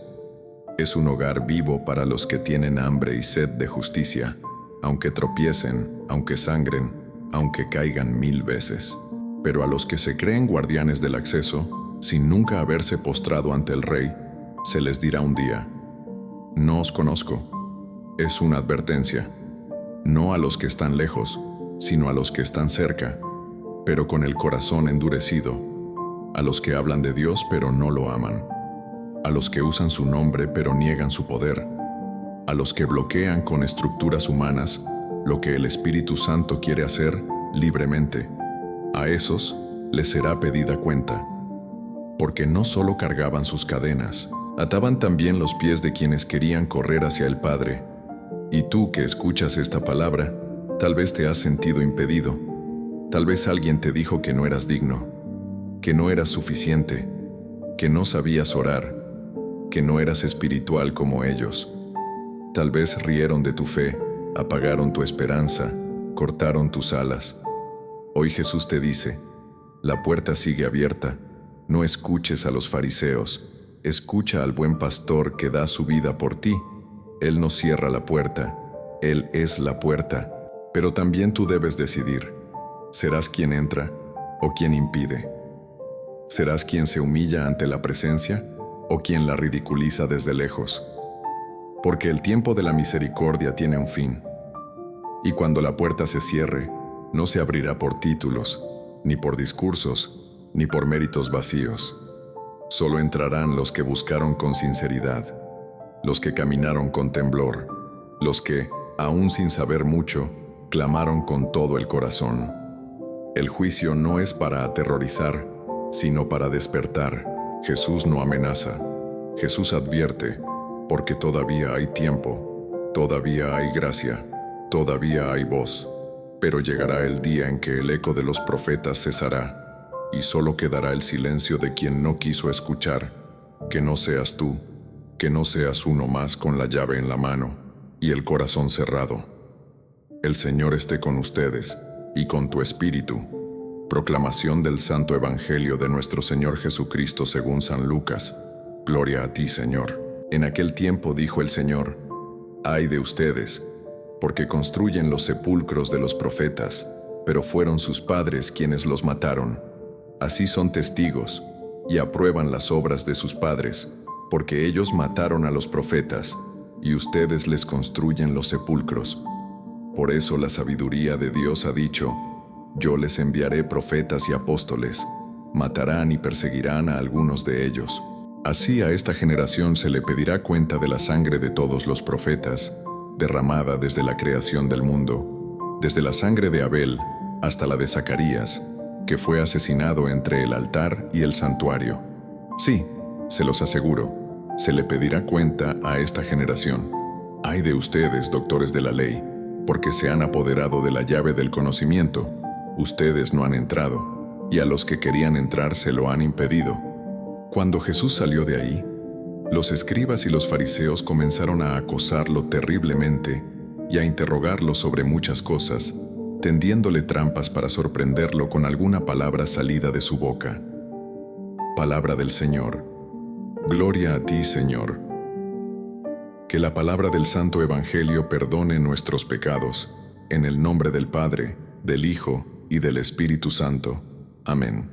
Es un hogar vivo para los que tienen hambre y sed de justicia, aunque tropiecen, aunque sangren, aunque caigan 1000 veces. Pero a los que se creen guardianes del acceso, sin nunca haberse postrado ante el Rey, se les dirá un día: no os conozco. Es una advertencia, no a los que están lejos, sino a los que están cerca, pero con el corazón endurecido, a los que hablan de Dios pero no lo aman, a los que usan su nombre pero niegan su poder, a los que bloquean con estructuras humanas lo que el Espíritu Santo quiere hacer libremente. A esos les será pedida cuenta, porque no solo cargaban sus cadenas, ataban también los pies de quienes querían correr hacia el Padre. Y tú que escuchas esta palabra, tal vez te has sentido impedido, tal vez alguien te dijo que no eras digno, que no eras suficiente, que no sabías orar, que no eras espiritual como ellos. Tal vez rieron de tu fe, apagaron tu esperanza, cortaron tus alas. Hoy Jesús te dice: La puerta sigue abierta. No escuches a los fariseos. Escucha al buen pastor que da su vida por ti. Él no cierra la puerta. Él es la puerta. Pero también tú debes decidir. ¿Serás quien entra o quien impide? ¿Serás quien se humilla ante la presencia o quien la ridiculiza desde lejos? Porque el tiempo de la misericordia tiene un fin. Y cuando la puerta se cierre, no se abrirá por títulos, ni por discursos, ni por méritos vacíos. Solo entrarán los que buscaron con sinceridad, los que caminaron con temblor, los que, aún sin saber mucho, clamaron con todo el corazón. El juicio no es para aterrorizar, sino para despertar. Jesús no amenaza. Jesús advierte, porque todavía hay tiempo, todavía hay gracia, todavía hay voz. Pero llegará el día en que el eco de los profetas cesará, y solo quedará el silencio de quien no quiso escuchar. Que no seas tú, que no seas uno más con la llave en la mano y el corazón cerrado. El Señor esté con ustedes y con tu espíritu. Proclamación del Santo Evangelio de nuestro Señor Jesucristo según San Lucas. Gloria a ti, Señor. En aquel tiempo dijo el Señor: «Ay de ustedes, porque construyen los sepulcros de los profetas, pero fueron sus padres quienes los mataron. Así son testigos, y aprueban las obras de sus padres, porque ellos mataron a los profetas, y ustedes les construyen los sepulcros. Por eso la sabiduría de Dios ha dicho: yo les enviaré profetas y apóstoles, matarán y perseguirán a algunos de ellos. Así a esta generación se le pedirá cuenta de la sangre de todos los profetas, derramada desde la creación del mundo, desde la sangre de Abel hasta la de Zacarías, que fue asesinado entre el altar y el santuario. Sí, se los aseguro, se le pedirá cuenta a esta generación. Ay de ustedes, doctores de la ley, porque se han apoderado de la llave del conocimiento. Ustedes no han entrado, y a los que querían entrar se lo han impedido». Cuando Jesús salió de ahí, los escribas y los fariseos comenzaron a acosarlo terriblemente y a interrogarlo sobre muchas cosas, tendiéndole trampas para sorprenderlo con alguna palabra salida de su boca. Palabra del Señor. Gloria a ti, Señor. Que la palabra del Santo Evangelio perdone nuestros pecados, en el nombre del Padre, del Hijo y del Espíritu Santo. Amén.